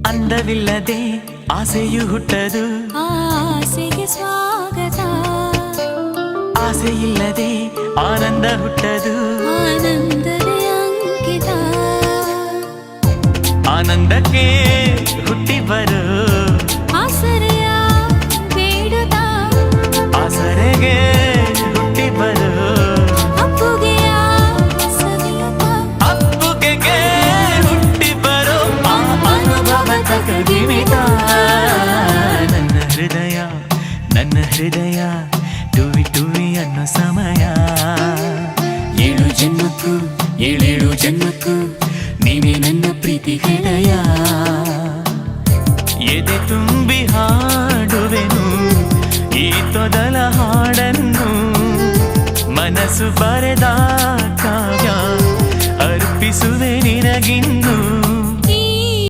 ಅಂದವಿಲ್ಲದೆ ಆಸೆಯು ಹುಟ್ಟದು, ಆಸೆಗೆ ಸ್ವಾಗತ. ಆಸೆಯಿಲ್ಲದೆ ಆನಂದ ಹುಟ್ಟದು, ಆನಂದವೇ ಅಂಕಿತ. ಆನಂದಕ್ಕೆ ಹುಟ್ಟಿ ಬರು ಆಸರೆಯ ಬೇಡುತ್ತ, ಆಸರೆಗೆ ಹುಟ್ಟಿ ಬರು ಅಪ್ಪುಗೆಯ ಸವಿಯುತ್ತ. ಅಪ್ಪುಗೆಗೆ ಹುಟ್ಟಿ ಬರು ಆ ಅನುಭವ ತಗದಿಮಿತ. ನನ್ನ ಹೃದಯ ಟುವಿ ಟುವಿ ಅನ್ನೋ ಸಮಯ. ಏಳೇಳು ಜನ್ಮಕ್ಕೂ ನೀವೇ ನನ್ನ ಪ್ರೀತಿ ಹೃದಯ. ಎದೆ ತುಂಬಿ ಹಾಡುವೆನು ಈ ತೊದಲ ಹಾಡನ್ನು, ಮನಸ್ಸು ಬರೆದ ಕಾವ್ಯ ಅರ್ಪಿಸುವೆ ನಿನಗಿನ್ನು.